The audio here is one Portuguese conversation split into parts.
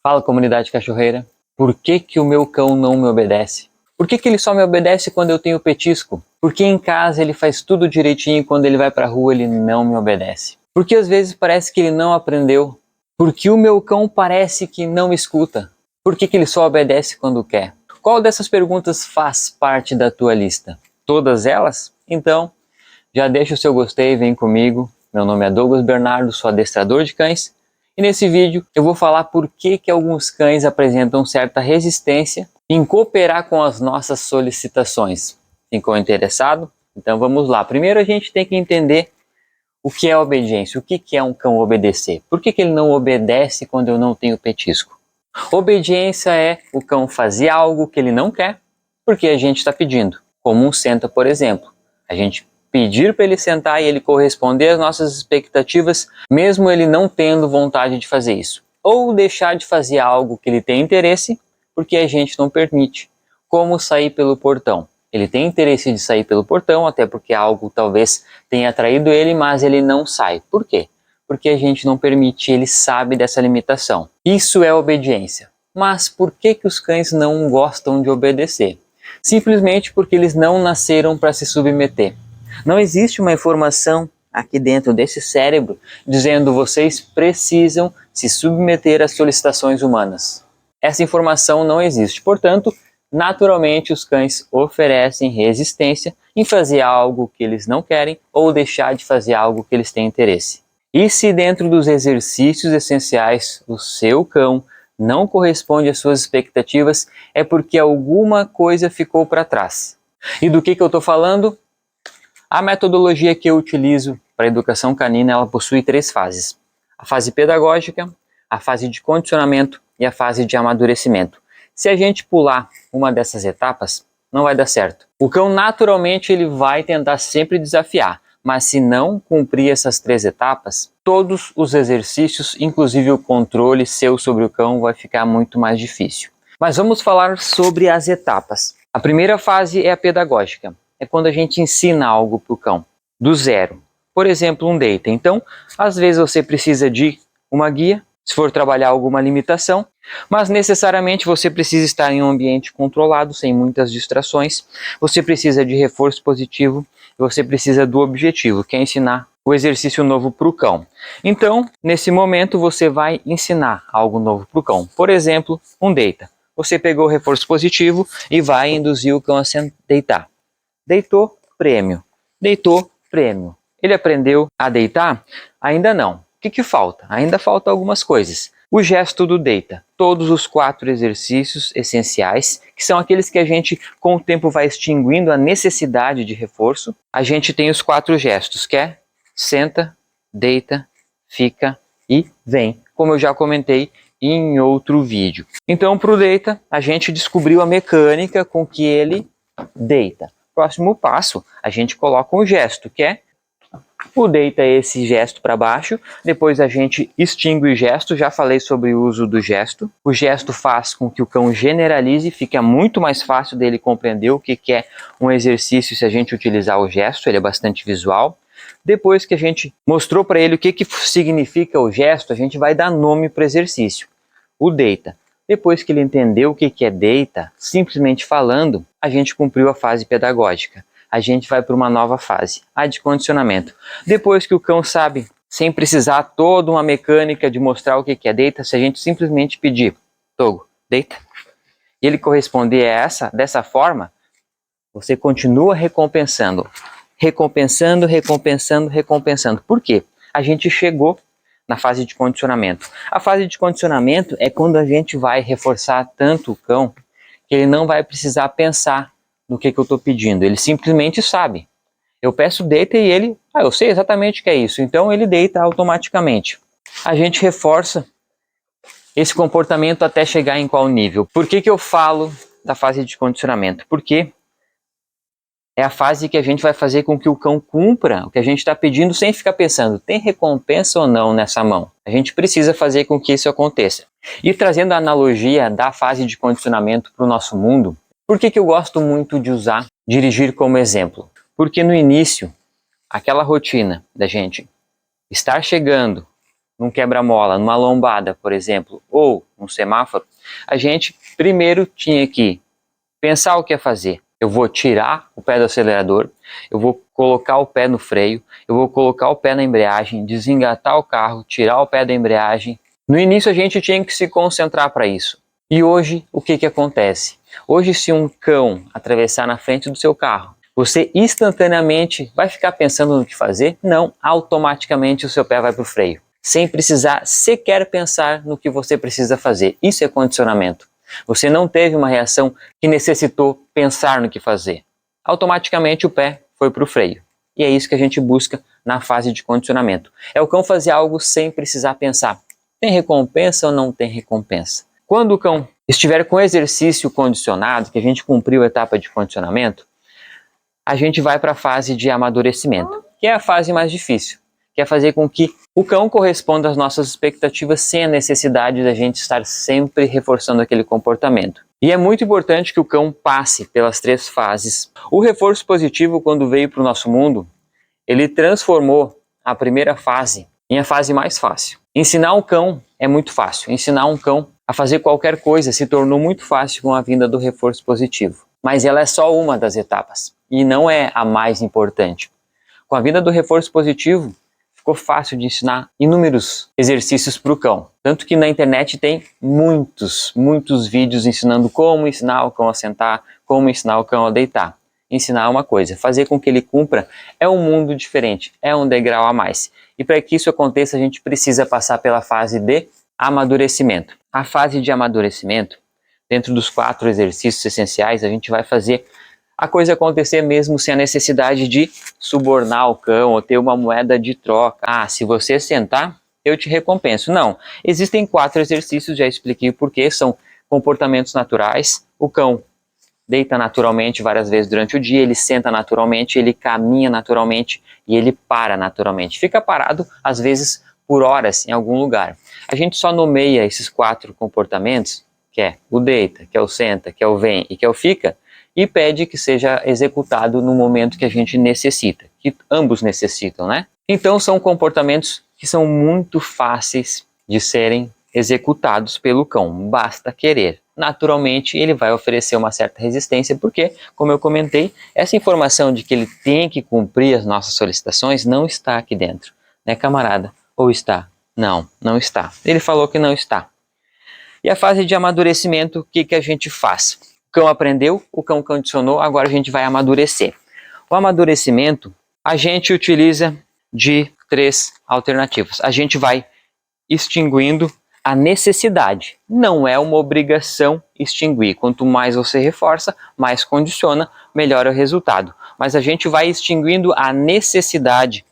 Fala, comunidade cachorreira. Por que que o meu cão não me obedece? Por que que ele só me obedece quando eu tenho petisco? Por que em casa ele faz tudo direitinho e quando ele vai pra rua ele não me obedece? Por que às vezes parece que ele não aprendeu? Por que o meu cão parece que não me escuta? Por que que ele só obedece quando quer? Qual dessas perguntas faz parte da tua lista? Todas elas? Então, já deixa o seu gostei e vem comigo. Meu nome é Douglas Bernardo, sou adestrador de cães. E nesse vídeo eu vou falar por que alguns cães apresentam certa resistência em cooperar com as nossas solicitações. Ficou interessado? Então vamos lá. Primeiro a gente tem que entender o que é obediência, o que é um cão obedecer. Por que ele não obedece quando eu não tenho petisco? Obediência é o cão fazer algo que ele não quer porque a gente está pedindo. Como um senta, por exemplo. A gente pedir para ele sentar e ele corresponder às nossas expectativas, mesmo ele não tendo vontade de fazer isso. Ou deixar de fazer algo que ele tem interesse, porque a gente não permite. Como sair pelo portão. Ele tem interesse de sair pelo portão, até porque algo talvez tenha atraído ele, mas ele não sai. Por quê? Porque a gente não permite, ele sabe dessa limitação. Isso é obediência. Mas por que os cães não gostam de obedecer? Simplesmente porque eles não nasceram para se submeter. Não existe uma informação aqui dentro desse cérebro dizendo vocês precisam se submeter às solicitações humanas. Essa informação não existe, portanto, naturalmente os cães oferecem resistência em fazer algo que eles não querem ou deixar de fazer algo que eles têm interesse. E se dentro dos exercícios essenciais o seu cão não corresponde às suas expectativas, é porque alguma coisa ficou para trás. E do que eu estou falando? A metodologia que eu utilizo para a educação canina, ela possui 3 fases. A fase pedagógica, a fase de condicionamento e a fase de amadurecimento. Se a gente pular uma dessas etapas, não vai dar certo. O cão naturalmente ele vai tentar sempre desafiar, mas se não cumprir essas 3 etapas, todos os exercícios, inclusive o controle seu sobre o cão, vai ficar muito mais difícil. Mas vamos falar sobre as etapas. A primeira fase é a pedagógica. É quando a gente ensina algo para o cão, do zero. Por exemplo, um deita. Então, às vezes você precisa de uma guia, se for trabalhar alguma limitação, mas necessariamente você precisa estar em um ambiente controlado, sem muitas distrações. Você precisa de reforço positivo, você precisa do objetivo, que é ensinar o exercício novo para o cão. Então, nesse momento, você vai ensinar algo novo para o cão. Por exemplo, um deita. Você pegou o reforço positivo e vai induzir o cão a se deitar. Deitou, prêmio. Deitou, prêmio. Ele aprendeu a deitar? Ainda não. O que falta? Ainda falta algumas coisas. O gesto do deita. Todos os 4 exercícios essenciais, que são aqueles que a gente, com o tempo, vai extinguindo a necessidade de reforço. A gente tem os 4 gestos, que é senta, deita, fica e vem. Como eu já comentei em outro vídeo. Então, para o deita, a gente descobriu a mecânica com que ele deita. Próximo passo, a gente coloca um gesto, que é o deita esse gesto para baixo, depois a gente extingue o gesto, já falei sobre o uso do gesto. O gesto faz com que o cão generalize, fica muito mais fácil dele compreender o que é um exercício se a gente utilizar o gesto, ele é bastante visual. Depois que a gente mostrou para ele o que significa o gesto, a gente vai dar nome para o exercício, o deita. Depois que ele entendeu o que é deita, simplesmente falando, a gente cumpriu a fase pedagógica. A gente vai para uma nova fase, a de condicionamento. Depois que o cão sabe, sem precisar toda uma mecânica de mostrar o que é deita, se a gente simplesmente pedir, Togo, deita, e ele corresponder dessa forma, você continua recompensando. Recompensando, recompensando, recompensando. Por quê? A gente chegou na fase de condicionamento. A fase de condicionamento é quando a gente vai reforçar tanto o cão que ele não vai precisar pensar no que eu estou pedindo. Ele simplesmente sabe. Eu peço deita e ele, eu sei exatamente o que é isso. Então ele deita automaticamente. A gente reforça esse comportamento até chegar em qual nível? Por que eu falo da fase de condicionamento? Porque é a fase que a gente vai fazer com que o cão cumpra o que a gente está pedindo sem ficar pensando, tem recompensa ou não nessa mão? A gente precisa fazer com que isso aconteça. E trazendo a analogia da fase de condicionamento para o nosso mundo, por que eu gosto muito de usar dirigir como exemplo? Porque no início, aquela rotina da gente estar chegando num quebra-mola, numa lombada, por exemplo, ou num semáforo, a gente primeiro tinha que pensar o que é fazer. Eu vou tirar o pé do acelerador, eu vou colocar o pé no freio, eu vou colocar o pé na embreagem, desengatar o carro, tirar o pé da embreagem. No início a gente tinha que se concentrar para isso. E hoje, o que acontece? Hoje, se um cão atravessar na frente do seu carro, você instantaneamente vai ficar pensando no que fazer? Não, automaticamente o seu pé vai para o freio, sem precisar sequer pensar no que você precisa fazer. Isso é condicionamento. Você não teve uma reação que necessitou pensar no que fazer. Automaticamente o pé foi para o freio. E é isso que a gente busca na fase de condicionamento. É o cão fazer algo sem precisar pensar. Tem recompensa ou não tem recompensa? Quando o cão estiver com exercício condicionado, que a gente cumpriu a etapa de condicionamento, a gente vai para a fase de amadurecimento, que é a fase mais difícil, que é fazer com que o cão corresponda às nossas expectativas sem a necessidade da gente estar sempre reforçando aquele comportamento. E é muito importante que o cão passe pelas 3 fases. O reforço positivo, quando veio para o nosso mundo, ele transformou a primeira fase em a fase mais fácil. Ensinar um cão é muito fácil. Ensinar um cão a fazer qualquer coisa se tornou muito fácil com a vinda do reforço positivo. Mas ela é só uma das etapas e não é a mais importante. Com a vinda do reforço positivo, ficou fácil de ensinar inúmeros exercícios para o cão. Tanto que na internet tem muitos vídeos ensinando como ensinar o cão a sentar, como ensinar o cão a deitar. Ensinar uma coisa, fazer com que ele cumpra é um mundo diferente, é um degrau a mais. E para que isso aconteça, a gente precisa passar pela fase de amadurecimento. A fase de amadurecimento, dentro dos 4 exercícios essenciais, a gente vai fazer a coisa acontecer mesmo sem a necessidade de subornar o cão ou ter uma moeda de troca. Ah, se você sentar, eu te recompenso. Não, existem 4 exercícios, já expliquei o porquê, são comportamentos naturais. O cão deita naturalmente várias vezes durante o dia, ele senta naturalmente, ele caminha naturalmente e ele para naturalmente. Fica parado, às vezes, por horas em algum lugar. A gente só nomeia esses 4 comportamentos, que é o deita, que é o senta, que é o vem e que é o fica, e pede que seja executado no momento que a gente necessita, que ambos necessitam, né? Então são comportamentos que são muito fáceis de serem executados pelo cão, basta querer. Naturalmente ele vai oferecer uma certa resistência, porque, como eu comentei, essa informação de que ele tem que cumprir as nossas solicitações não está aqui dentro, né, camarada? Ou está? Não, não está. Ele falou que não está. E a fase de amadurecimento, o que a gente faz? O cão aprendeu, o cão condicionou, agora a gente vai amadurecer. O amadurecimento, a gente utiliza de 3 alternativas. A gente vai extinguindo a necessidade. Não é uma obrigação extinguir. Quanto mais você reforça, mais condiciona, melhor é o resultado. Mas a gente vai extinguindo a necessidade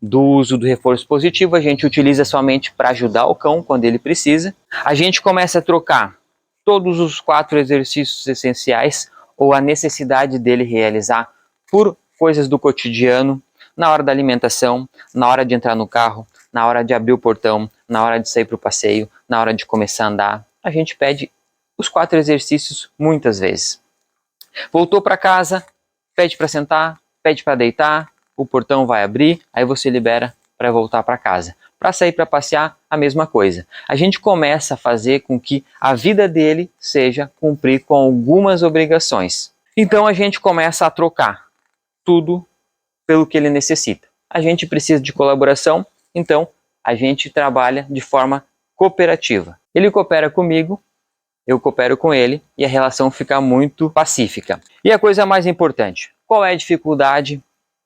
do uso do reforço positivo, a gente utiliza somente para ajudar o cão quando ele precisa. A gente começa a trocar todos os 4 exercícios essenciais ou a necessidade dele realizar por coisas do cotidiano, na hora da alimentação, na hora de entrar no carro, na hora de abrir o portão, na hora de sair para o passeio, na hora de começar a andar. A gente pede os 4 exercícios muitas vezes. Voltou para casa, pede para sentar, pede para deitar, o portão vai abrir, aí você libera para voltar para casa. Para sair para passear, a mesma coisa. A gente começa a fazer com que a vida dele seja cumprir com algumas obrigações. Então a gente começa a trocar tudo pelo que ele necessita. A gente precisa de colaboração, então a gente trabalha de forma cooperativa. Ele coopera comigo, eu coopero com ele e a relação fica muito pacífica. E a coisa mais importante, qual é a dificuldade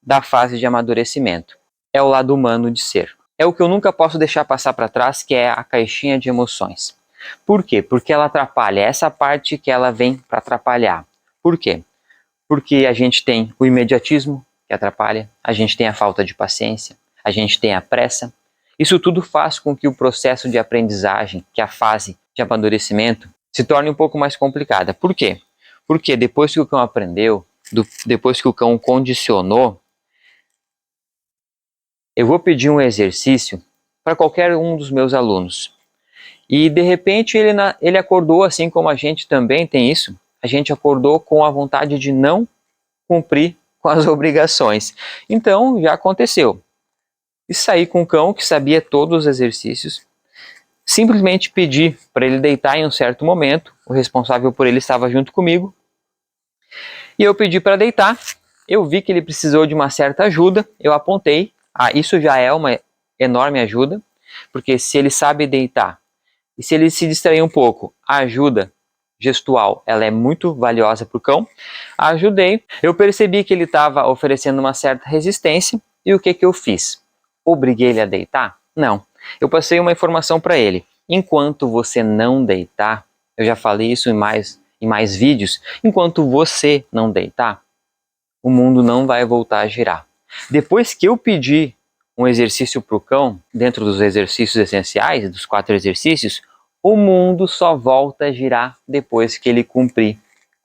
da fase de amadurecimento? É o lado humano de ser. É o que eu nunca posso deixar passar para trás, que é a caixinha de emoções. Por quê? Porque ela atrapalha, é essa parte que ela vem para atrapalhar. Por quê? Porque a gente tem o imediatismo, que atrapalha, a gente tem a falta de paciência, a gente tem a pressa. Isso tudo faz com que o processo de aprendizagem, que é a fase de amadurecimento, se torne um pouco mais complicada. Por quê? Porque depois que o cão aprendeu, depois que o cão condicionou, eu vou pedir um exercício para qualquer um dos meus alunos. E de repente ele acordou, assim como a gente também tem isso, a gente acordou com a vontade de não cumprir com as obrigações. Então já aconteceu. e saí com o cão que sabia todos os exercícios. Simplesmente pedi para ele deitar em um certo momento, o responsável por ele estava junto comigo, e eu pedi para deitar. Eu vi que ele precisou de uma certa ajuda, eu apontei, isso já é uma enorme ajuda, porque se ele sabe deitar e se ele se distrair um pouco, a ajuda gestual ela é muito valiosa para o cão. Ajudei, eu percebi que ele estava oferecendo uma certa resistência e o que eu fiz? Obriguei ele a deitar? Não, eu passei uma informação para ele. Enquanto você não deitar, eu já falei isso em mais vídeos, enquanto você não deitar, o mundo não vai voltar a girar. Depois que eu pedi um exercício para o cão, dentro dos exercícios essenciais, dos 4 exercícios, o mundo só volta a girar depois que ele cumprir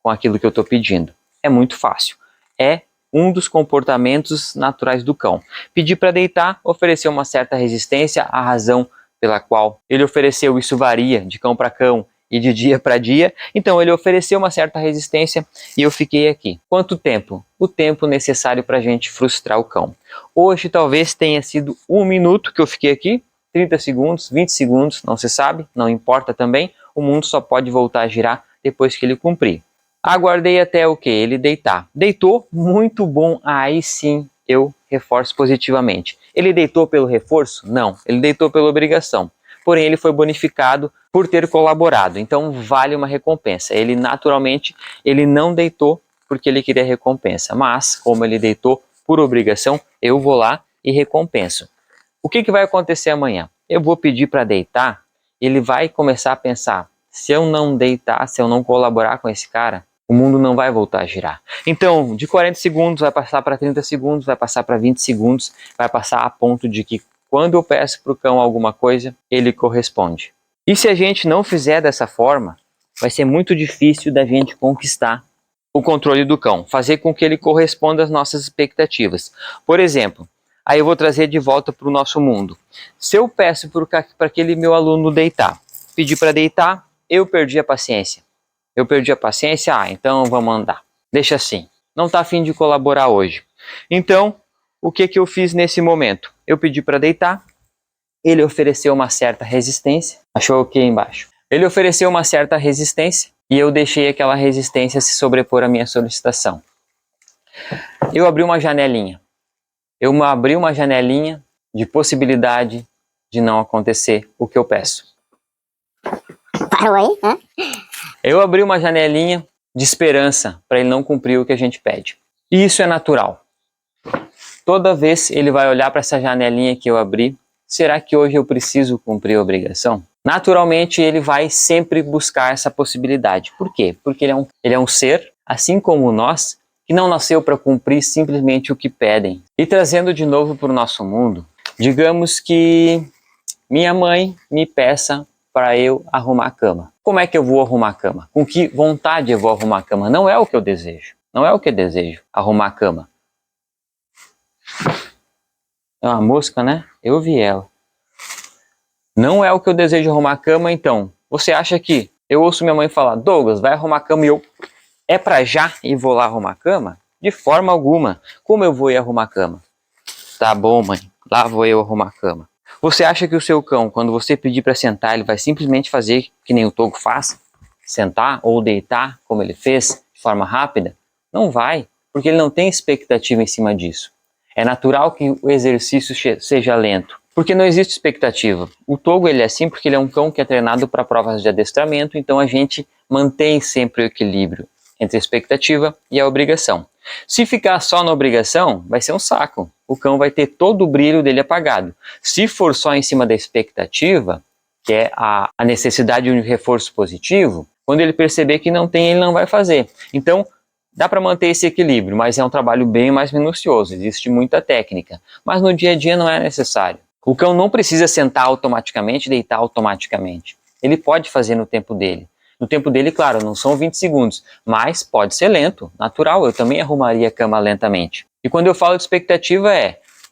com aquilo que eu estou pedindo. É muito fácil. É um dos comportamentos naturais do cão. Pedir para deitar, oferecer uma certa resistência, a razão pela qual ele ofereceu isso varia de cão para cão e de dia para dia, então ele ofereceu uma certa resistência e eu fiquei aqui. Quanto tempo? O tempo necessário para a gente frustrar o cão. Hoje talvez tenha sido 1 minuto que eu fiquei aqui, 30 segundos, 20 segundos, não se sabe, não importa também, o mundo só pode voltar a girar depois que ele cumprir. Aguardei até o que? Ele deitar. Deitou, muito bom, aí sim eu reforço positivamente. Ele deitou pelo reforço? Não, ele deitou pela obrigação. Porém, ele foi bonificado por ter colaborado, então vale uma recompensa. Ele naturalmente, ele não deitou porque ele queria recompensa, mas como ele deitou por obrigação, eu vou lá e recompenso. O que vai acontecer amanhã? Eu vou pedir para deitar, ele vai começar a pensar, se eu não deitar, se eu não colaborar com esse cara, o mundo não vai voltar a girar. Então, de 40 segundos vai passar para 30 segundos, vai passar para 20 segundos, vai passar a ponto de que quando eu peço para o cão alguma coisa, ele corresponde. E se a gente não fizer dessa forma, vai ser muito difícil da gente conquistar o controle do cão, fazer com que ele corresponda às nossas expectativas. Por exemplo, aí eu vou trazer de volta para o nosso mundo. Se eu peço para aquele meu aluno deitar, pedir para deitar, eu perdi a paciência. Eu perdi a paciência, então vamos andar. Deixa assim, não está a fim de colaborar hoje. Então, o que eu fiz nesse momento? Eu pedi para deitar, ele ofereceu uma certa resistência, achou o que embaixo? Ele ofereceu uma certa resistência e eu deixei aquela resistência se sobrepor à minha solicitação. Eu abri uma janelinha. Eu abri uma janelinha de possibilidade de não acontecer o que eu peço. Parou aí? Hã? Eu abri uma janelinha de esperança para ele não cumprir o que a gente pede. E isso é natural. Toda vez ele vai olhar para essa janelinha que eu abri, será que hoje eu preciso cumprir a obrigação? Naturalmente ele vai sempre buscar essa possibilidade. Por quê? Porque ele é um ser, assim como nós, que não nasceu para cumprir simplesmente o que pedem. E trazendo de novo para o nosso mundo, digamos que minha mãe me peça para eu arrumar a cama. Como é que eu vou arrumar a cama? Com que vontade eu vou arrumar a cama? Não é o que eu desejo. Não é o que eu desejo, arrumar a cama. É uma mosca, né? Eu vi ela. Não é o que eu desejo arrumar a cama, então. Você acha que eu ouço minha mãe falar, Douglas, vai arrumar a cama e eu... É pra já e vou lá arrumar a cama? De forma alguma. Como eu vou ir arrumar a cama? Tá bom, mãe. Lá vou eu arrumar a cama. Você acha que o seu cão, quando você pedir para sentar, ele vai simplesmente fazer que nem o Togo faz? Sentar ou deitar, como ele fez, de forma rápida? Não vai, porque ele não tem expectativa em cima disso. É natural que o exercício seja lento, porque não existe expectativa. O Togo ele é assim porque ele é um cão que é treinado para provas de adestramento, então a gente mantém sempre o equilíbrio entre a expectativa e a obrigação. Se ficar só na obrigação, vai ser um saco. O cão vai ter todo o brilho dele apagado. Se for só em cima da expectativa, que é a necessidade de um reforço positivo, quando ele perceber que não tem, ele não vai fazer. Então, dá para manter esse equilíbrio, mas é um trabalho bem mais minucioso, existe muita técnica. Mas no dia a dia não é necessário. O cão não precisa sentar automaticamente, deitar automaticamente. Ele pode fazer no tempo dele. No tempo dele, claro, não são 20 segundos, mas pode ser lento, natural, eu também arrumaria a cama lentamente. E quando eu falo de expectativa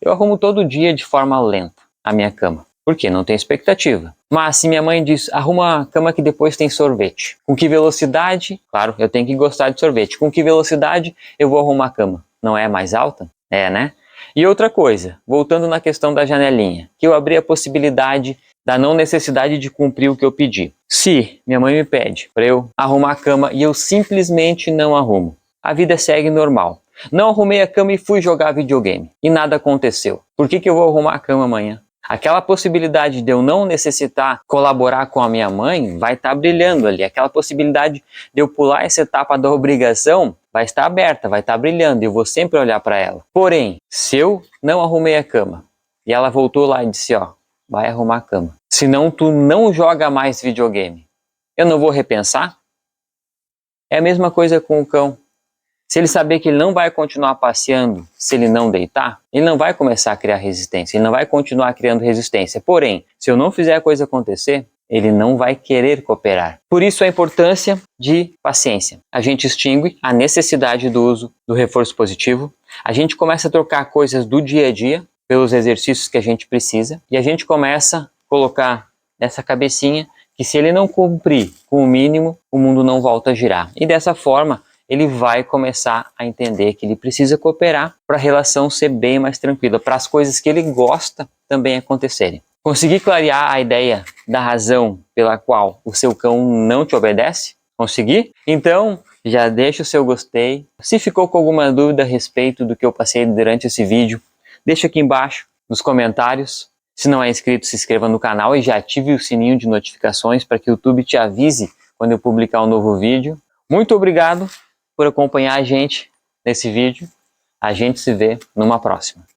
eu arrumo todo dia de forma lenta a minha cama. Por quê? Não tem expectativa. Mas se minha mãe diz, arruma a cama que depois tem sorvete. Com que velocidade? Claro, eu tenho que gostar de sorvete. Com que velocidade eu vou arrumar a cama? Não é mais alta? É, né? E outra coisa, voltando na questão da janelinha, que eu abri a possibilidade da não necessidade de cumprir o que eu pedi. Se minha mãe me pede para eu arrumar a cama e eu simplesmente não arrumo, a vida segue normal. Não arrumei a cama e fui jogar videogame e nada aconteceu. Por que eu vou arrumar a cama amanhã? Aquela possibilidade de eu não necessitar colaborar com a minha mãe vai estar brilhando ali. Aquela possibilidade de eu pular essa etapa da obrigação vai estar aberta, vai estar brilhando e eu vou sempre olhar para ela. Porém, se eu não arrumei a cama e ela voltou lá e disse, ó, vai arrumar a cama, senão tu não joga mais videogame, eu não vou repensar? É a mesma coisa com o cão. Se ele saber que ele não vai continuar passeando se ele não deitar, ele não vai começar a criar resistência, ele não vai continuar criando resistência. Porém, se eu não fizer a coisa acontecer, ele não vai querer cooperar. Por isso a importância de paciência. A gente extingue a necessidade do uso do reforço positivo, a gente começa a trocar coisas do dia a dia pelos exercícios que a gente precisa e a gente começa a colocar nessa cabecinha que se ele não cumprir com o mínimo, o mundo não volta a girar. E dessa forma, ele vai começar a entender que ele precisa cooperar para a relação ser bem mais tranquila, para as coisas que ele gosta também acontecerem. Consegui clarear a ideia da razão pela qual o seu cão não te obedece? Consegui? Então, já deixa o seu gostei. Se ficou com alguma dúvida a respeito do que eu passei durante esse vídeo, deixa aqui embaixo nos comentários. Se não é inscrito, se inscreva no canal e já ative o sininho de notificações para que o YouTube te avise quando eu publicar um novo vídeo. Muito obrigado por acompanhar a gente nesse vídeo. A gente se vê numa próxima.